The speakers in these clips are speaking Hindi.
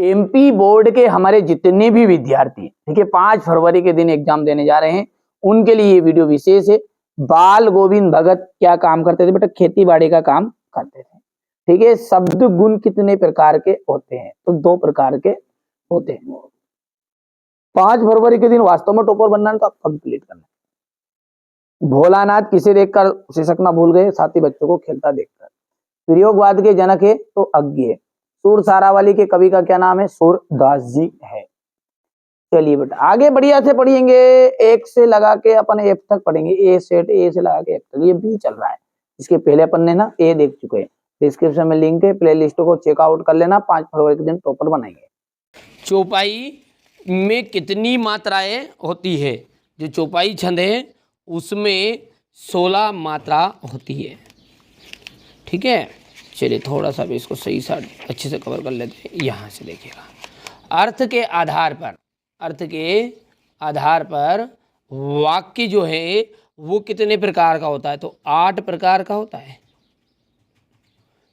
एमपी बोर्ड के हमारे जितने भी विद्यार्थी, ठीक है, 5 फरवरी के दिन एग्जाम देने जा रहे हैं, उनके लिए ये वीडियो विशेष है। बाल गोविंद भगत क्या काम करते थे बेटा? खेती बाड़ी का काम करते थे, ठीक है। शब्द गुण कितने प्रकार के होते हैं? तो 2 प्रकार के होते हैं। 5 फरवरी के दिन वास्तव में टॉपर बनना है तो आप कंप्लीट करना। भोलानाथ किसे देखकर सिसकना भूल गए? साथी बच्चों को खेलता देखकर। प्रयोगवाद के जनक है तो अज्ञ है। सूर सारावली के कवि का क्या नाम है? सूरदास जी है। चलिए बेटा आगे बढ़िया से पढ़ेंगे, एक से लगा के अपन एफ तक पढ़ेंगे। ए सेट, ए से लगा के एफ तक, ये बी चल रहा है। इसके पहले अपन ने ना ए देख चुके हैं। डिस्क्रिप्शन में लिंक है, प्ले लिस्ट को चेकआउट कर लेना। 5 फरवरी के दिन टॉपर बनाएंगे। चौपाई में कितनी मात्राएं होती है? जो चौपाई छंद है उसमें 16 मात्रा होती है, ठीक है। चलिए थोड़ा सा भी इसको सही सा अच्छे से कवर कर लेते हैं। यहाँ से देखिएगा, अर्थ के आधार पर वाक्य जो है वो कितने प्रकार का होता है? तो 8 प्रकार का होता है।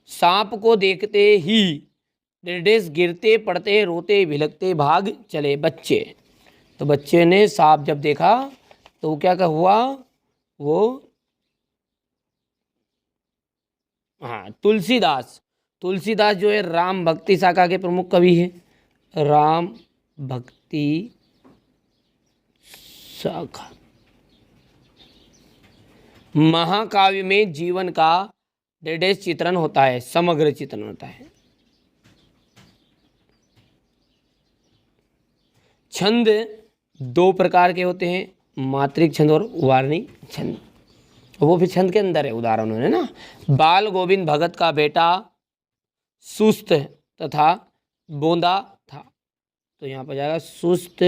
सांप को देखते ही निर्देश गिरते पड़ते रोते भिलकते भाग चले बच्चे। तो बच्चे ने सांप जब देखा तो क्या हुआ? वो हाँ, तुलसीदास जो है राम भक्ति शाखा के प्रमुख कवि है। राम भक्ति शाखा। महाकाव्य में जीवन का निर्देश चित्रण होता है, समग्र चित्रण होता है। छंद 2 प्रकार के होते हैं, मात्रिक छंद और वार्णिक छंद। वो भी छंद के अंदर है, उदाहरण है ना। बाल गोविंद भगत का बेटा सुस्त तथा बोंदा था, तो यहाँ पर जाएगा सुस्त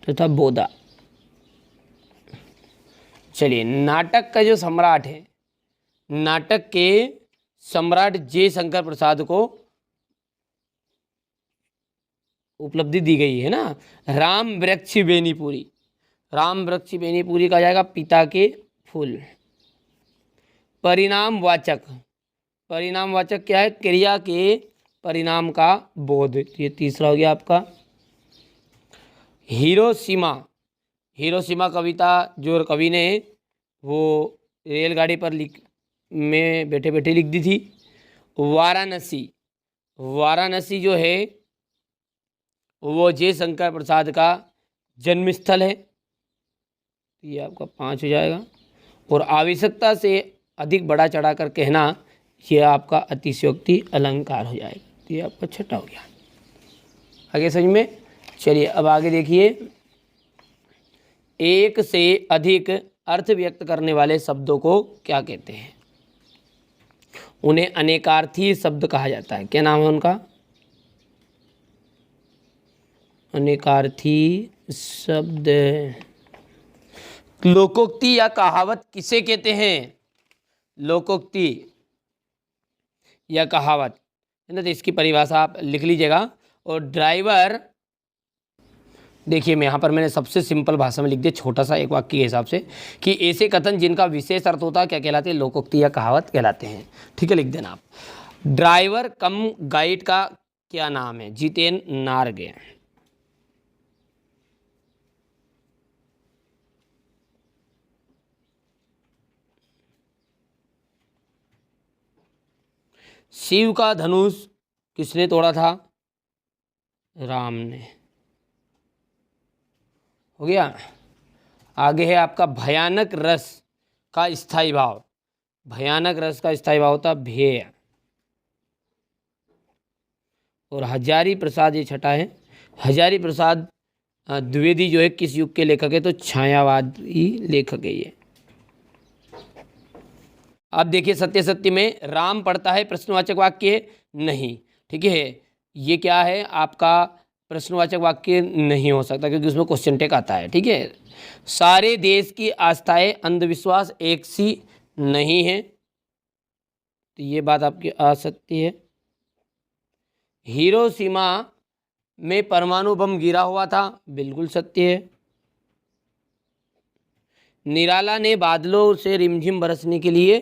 तथा बोदा। चलिए नाटक का जो सम्राट है, नाटक के सम्राट जे शंकर प्रसाद को उपलब्धि दी गई है ना, राम वृक्ष बेनीपुरी। राम वृक्ष बेनीपुरी का जाएगा पिता के फूल। परिणामवाचक क्या है? क्रिया के परिणाम का बोध, ये तीसरा हो गया आपका। हिरोशिमा कविता जो कवि ने वो रेलगाड़ी पर में बैठे बैठे लिख दी थी। वाराणसी जो है वो जे शंकर प्रसाद का जन्मस्थल है, ये आपका 5 हो जाएगा। और आवश्यकता से अधिक बढ़ा चढ़ा कर कहना, ये आपका अतिशयोक्ति अलंकार हो जाएगा, ये आपका 6 हो गया। आगे समझ में। चलिए अब आगे देखिए, एक से अधिक अर्थ व्यक्त करने वाले शब्दों को क्या कहते हैं? उन्हें अनेकार्थी शब्द कहा जाता है। क्या नाम है उनका? अनेकार्थी शब्द। लोकोक्ति या कहावत किसे कहते हैं? लोकोक्ति या कहावत है ना, तो इसकी परिभाषा आप लिख लीजिएगा। और ड्राइवर, देखिए मैं यहाँ पर मैंने सबसे सिंपल भाषा में लिख दिया, छोटा सा एक वाक्य के हिसाब से, कि ऐसे कथन जिनका विशेष अर्थ होता है क्या कहलाते हैं? लोकोक्ति या कहावत कहलाते हैं, ठीक है। लिख देना आप। ड्राइवर कम गाइड का क्या नाम है? जितेन नार्गे। शिव का धनुष किसने तोड़ा था? राम ने। हो गया। आगे है आपका भयानक रस का स्थायी भाव। भयानक रस का स्थायी भाव होता भेय। और हजारी प्रसाद, ये 6 है। हजारी प्रसाद द्विवेदी जो है किस युग के लेखक है? तो छायावादी लेखक है ये। अब देखिए सत्य में राम पढ़ता है प्रश्नवाचक वाक्य नहीं, ठीक है। ये क्या है आपका? प्रश्नवाचक वाक्य नहीं हो सकता क्योंकि उसमें क्वेश्चन टेक आता है, ठीक है। सारे देश की आस्थाएं अंधविश्वास एक सी नहीं है, तो ये बात आपकी आ सकती है। हिरोशिमा में परमाणु बम गिरा हुआ था, बिल्कुल सत्य है। निराला ने बादलों से रिमझिम बरसने के लिए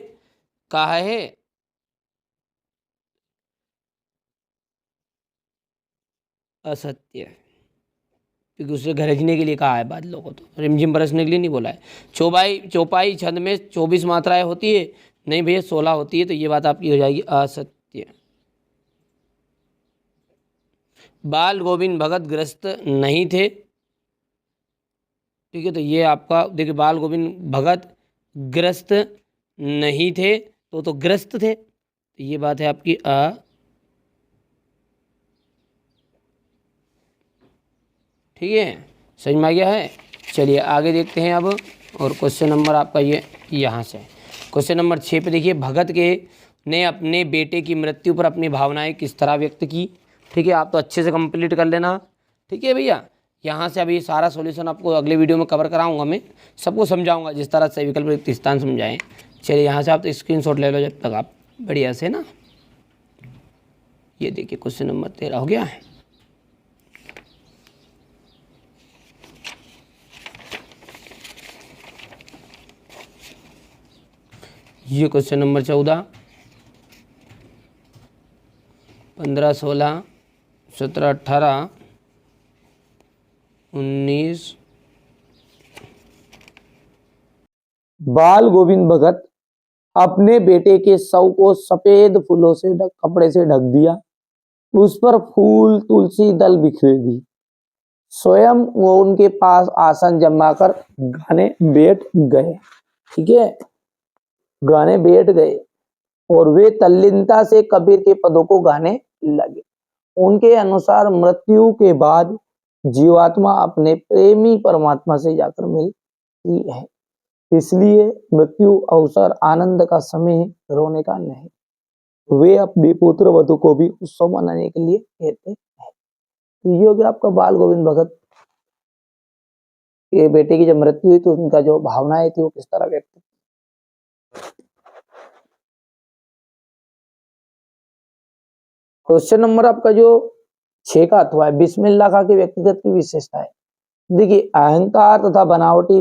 कहा है, असत्य, क्योंकि उसे गरजने के लिए कहा है बादलों को, तो रिमझिम बरसने के लिए नहीं बोला है। चौपाई छंद में 24 मात्राएं होती है, नहीं भैया 16 होती है, तो ये बात आपकी हो जाएगी असत्य। बाल गोविंद भगत ग्रस्त नहीं थे, ठीक है, तो ये आपका देखिए बाल गोविंद भगत ग्रस्त नहीं थे, तो ग्रस्त थे, तो ये बात है आपकी ठीक है, समझ में आ गया है। चलिए आगे देखते हैं अब, और क्वेश्चन नंबर आपका ये यहाँ से क्वेश्चन नंबर 6 पे देखिए, भगत के ने अपने बेटे की मृत्यु पर अपनी भावनाएं किस तरह व्यक्त की। ठीक है, आप तो अच्छे से कंप्लीट कर लेना। ठीक है भैया, यहाँ से अभी सारा सॉल्यूशन आपको अगले वीडियो में कवर कराऊंगा, मैं सबको समझाऊंगा जिस तरह से विकल्प रिक्त स्थान समझाएं। चलिए यहाँ से आप तो स्क्रीनशॉट ले लो जब तक आप बढ़िया से ना। ये देखिए क्वेश्चन नंबर 13 हो गया है। ये क्वेश्चन नंबर 14, 15, 16, 17, 18, 19। बाल गोविंद भगत अपने बेटे के शव को सफेद फूलों से कपड़े से ढक दिया, उस पर फूल तुलसी दल बिखरे दी, स्वयं वो उनके पास आसन जमा कर गाने बैठ गए। ठीक है, गाने बैठ गए और वे तल्लीनता से कबीर के पदों को गाने लगे। उनके अनुसार मृत्यु के बाद जीवात्मा अपने प्रेमी परमात्मा से जाकर मिलती है, इसलिए मृत्यु अवसर आनंद का समय है, रोने का नहीं। वे अपनी पुत्र वधु को भी उत्सव मनाने के लिए कहते हैं। तो ये हो गया आपका बाल गोविंद भगत के बेटे की जब मृत्यु हुई तो उनका जो भावनाएं थी वो किस तरह व्यक्त। क्वेश्चन नंबर आपका जो 6 का अथवा है, बिस्मिल्लाह खां के व्यक्तिगत की विशेषताएं। देखिए, अहंकार तथा बनावटी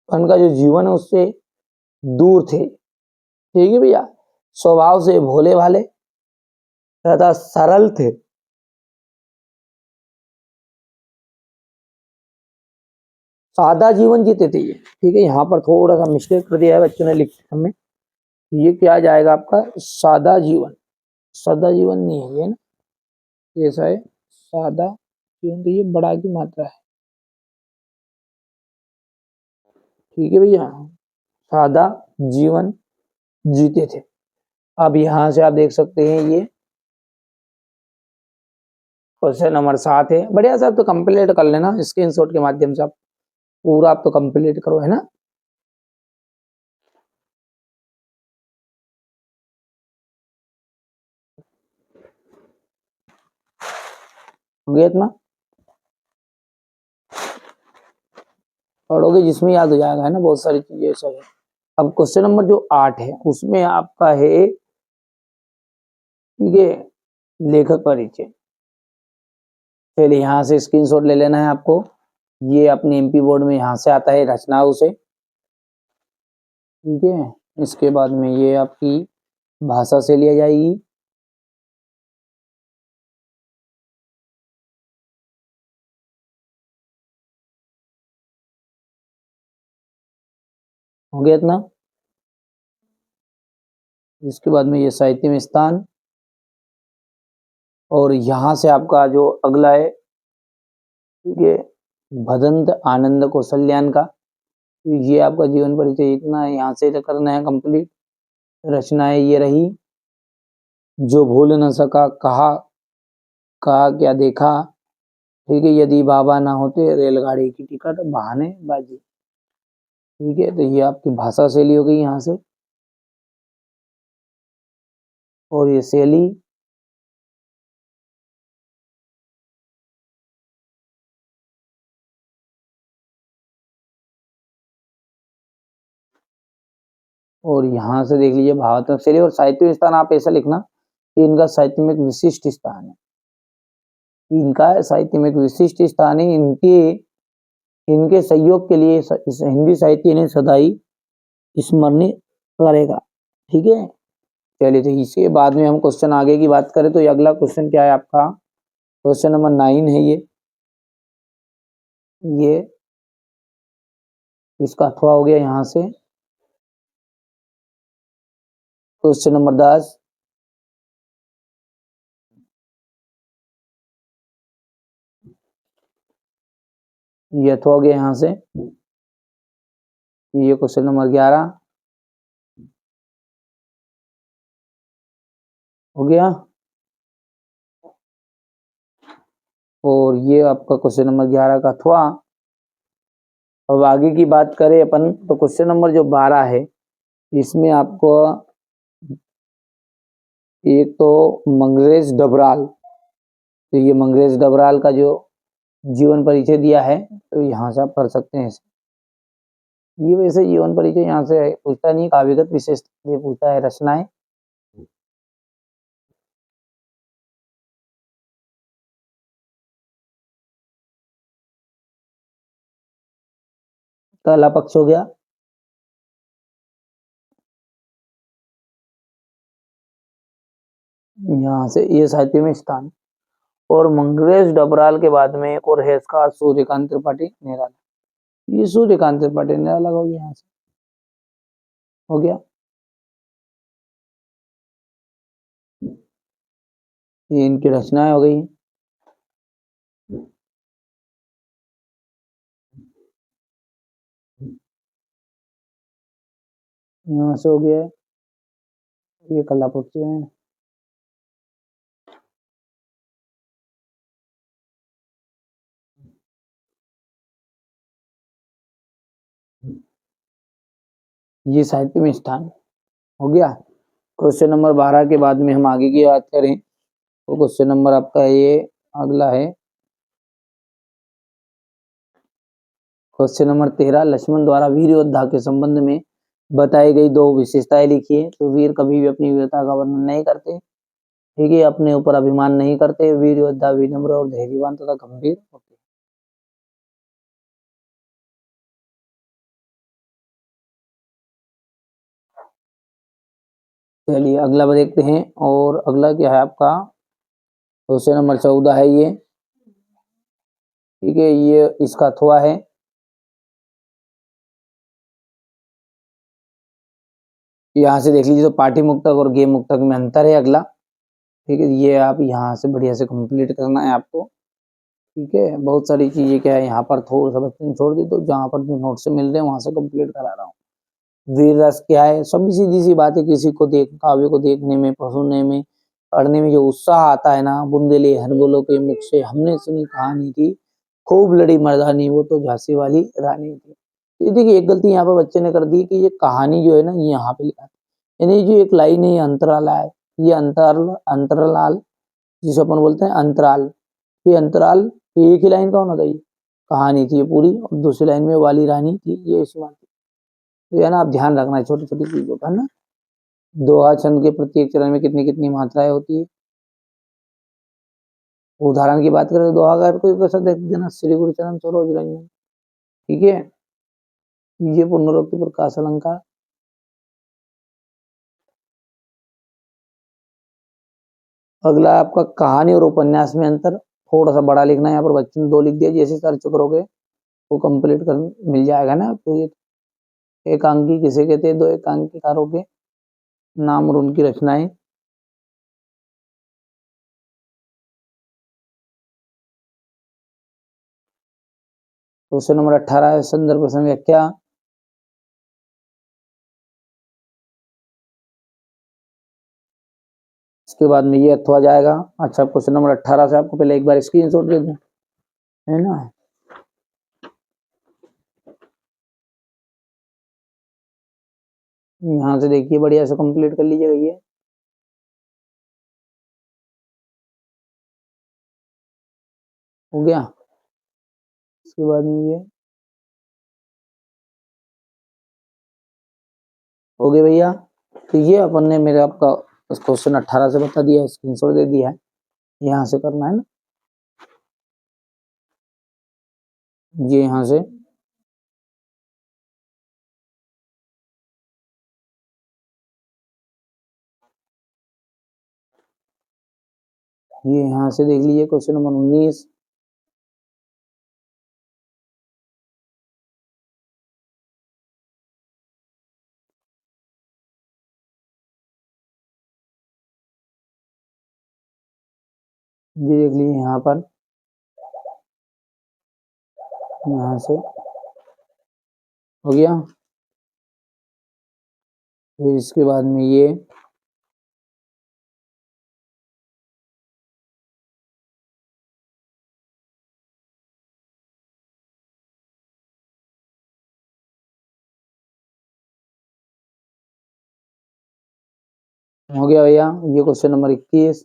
उनका जो जीवन है उससे दूर थे। ठीक है भैया, स्वभाव से भोले भाले तथा सरल थे। सादा जीवन जीते थे ये। ठीक है, यहाँ पर थोड़ा सा मिस्टेक कर दिया है बच्चों ने लिखने में, ये क्या जाएगा आपका सादा जीवन। सादा जीवन नहीं है ये ना, कैसा है सादा जीवन, तो ये बड़ा की मात्रा है। ठीक है भैया, सादा जीवन जीते थे। अब यहाँ से आप देख सकते हैं ये क्वेश्चन नंबर 7 है। बढ़िया से आप तो कंप्लीट कर लेना, स्क्रीनशॉट के माध्यम से आप पूरा आप तो कंप्लीट करो, है ना। हो गया इतना, पढ़ोगे जिसमें याद हो जाएगा, है ना, बहुत सारी चीजें ऐसा है। अब क्वेश्चन नंबर जो 8 है उसमें आपका है, ठीक है, लेखक परिचय। पहले यहाँ से स्क्रीनशॉट ले लेना है आपको, ये अपने एमपी बोर्ड में यहाँ से आता है रचनाओं से। ठीक है, इसके बाद में ये आपकी भाषा से लिया जाएगी। हो गया इतना। इसके बाद में ये साहित्य में स्थान, और यहाँ से आपका जो अगला है, ठीक है, भदंत आनंद कौशल्यान का, ये आपका जीवन परिचय इतना है, यहाँ से करना है कंप्लीट। रचनाएं ये रही, जो भूल न सका, कहा कहा क्या देखा, ठीक है, यदि बाबा ना होते, रेलगाड़ी की टिकट, बहाने बाजी। ठीक है, तो ये आपकी भाषा शैली हो गई यहाँ से, और ये शैली, और यहाँ से देख लीजिए भावात्मक शैली। और साहित्य स्थान आप ऐसा लिखना कि इनका साहित्य में एक विशिष्ट स्थान है, इनका साहित्य में एक विशिष्ट स्थान है, इनके सहयोग के लिए हिंदी साहित्य इन्हें सदाई स्मरणीय करेगा। ठीक है, चलिए, तो इसके बाद में हम क्वेश्चन आगे की बात करें तो ये अगला क्वेश्चन क्या है आपका, क्वेश्चन नंबर 9 है ये इसका अथवा हो गया यहाँ से। क्वेश्चन नंबर 10, ये अथवा हो गया यहाँ से। ये क्वेश्चन नंबर 11 हो गया, और ये आपका क्वेश्चन नंबर 11 का अथवा। अब आगे की बात करें अपन तो क्वेश्चन नंबर जो 12 है इसमें आपको एक तो मंगरेश डबराल, तो ये मंगरेश डबराल का जो जीवन परिचय दिया है तो यहाँ से आप कर सकते हैं। ये वैसे जीवन परिचय यहाँ से पूछता नहीं, काव्यगत विशेषता ये पूछता है, रचनाएं। पहला पक्ष हो गया। यहाँ से ये साहित्य में स्थान। और मंगरेश डबराल के बाद में एक और है इसका सूर्यकांत त्रिपाठी निराला। ये सूर्यकांत त्रिपाठी निराला हो गया, यहाँ से हो गया। ये इनकी रचनाएं हो गई। यहाँ से हो गया है, ये कला पक्ष है। ये साहित्य में स्थान हो गया। क्वेश्चन नंबर 12 के बाद में हम आगे की बात करें तो क्वेश्चन नंबर आपका ये अगला है क्वेश्चन नंबर 13, लक्ष्मण द्वारा वीर योद्धा के संबंध में बताई गई 2 विशेषताएं लिखिए। तो वीर कभी भी अपनी वीरता का वर्णन नहीं करते, ठीक है, अपने ऊपर अभिमान नहीं करते। वीर योद्धा विनम्र और धैर्यवान तथा गंभीर होते हैं। चलिए अगला देखते हैं, और अगला क्या है आपका क्वेश्चन नंबर 14 है ये, ठीक है, ये इसका अथवा है। यहाँ से देख लीजिए तो पाठी मुक्तक और गेय मुक्तक में अंतर है अगला, ठीक है, ये आप यहाँ से बढ़िया से कंप्लीट करना है आपको, ठीक है। बहुत सारी चीजें क्या है यहाँ पर थोड़ा सा बच्चे ने छोड़ दी, तो जहाँ पर नोट से मिल रहे हैं वहां से कंप्लीट करा रहा हूँ। वीर रस क्या है, सभी सीधी सी बात है, किसी को देख काव्य को देखने में, पढ़ने में, पढ़ने में जो उत्साह आता है ना, बुंदेली हरबोलो के मुख से हमने सुनी कहानी थी, खूब लड़ी मर्दानी वो तो झांसी वाली रानी थी। ये देखिए एक गलती यहाँ पर बच्चे ने कर दी कि ये कहानी जो है ना ये यहाँ पे लिखा है, यानी जो एक लाइन है ये अंतराला है, ये अंतरलाल जिसे अपन बोलते हैं अंतराल, ये अंतराल एक ही लाइन का होना चाहिए, कहानी थी ये पूरी, और दूसरी लाइन में वाली रानी थी, ये इस बात। तो है ना, आप ध्यान रखना है छोटी छोटी चीजों का ना। दोहा छंद के प्रत्येक चरण में कितनी कितनी मात्राएं होती है। उदाहरण की बात करें तो दोहा का कोई कैसा देख देना, श्री गुरु चरण सरोज रंजन, ठीक है, ये पुनरुक्ति प्रकाश अलंकार। अगला आपका कहानी और उपन्यास में अंतर, थोड़ा सा बड़ा लिखना है, यहाँ पर बच्चे ने 2 लिख दिया, जैसे सर्च करोगे वो कंप्लीट कर मिल जाएगा ना। तो ये एकांकी किसे कहते हैं, 2 एकांकीकारों के नाम और उनकी रचनाएं। क्वेश्चन नंबर 18 है संदर्भ प्रसंग व्याख्या। इसके बाद में ये अथवा जाएगा। अच्छा क्वेश्चन नंबर 18 से आपको पहले एक बार स्क्रीनशॉट दे दूं, है ना। यहाँ से देखिए बढ़िया से कंप्लीट कर लीजिएगा ये। हो गया। इसके बाद में ये हो गया भैया। तो ये अपन ने मेरे आपका क्वेश्चन 18 से बता दिया, स्क्रीनशॉट दे दिया है, यहाँ से करना है ना, ये यहाँ से ये यहाँ से देख लीजिए क्वेश्चन नंबर 19। ये देख लीजिए यहाँ पर, यहाँ से हो गया। फिर इसके बाद में ये हो गया भैया, ये क्वेश्चन नंबर 21।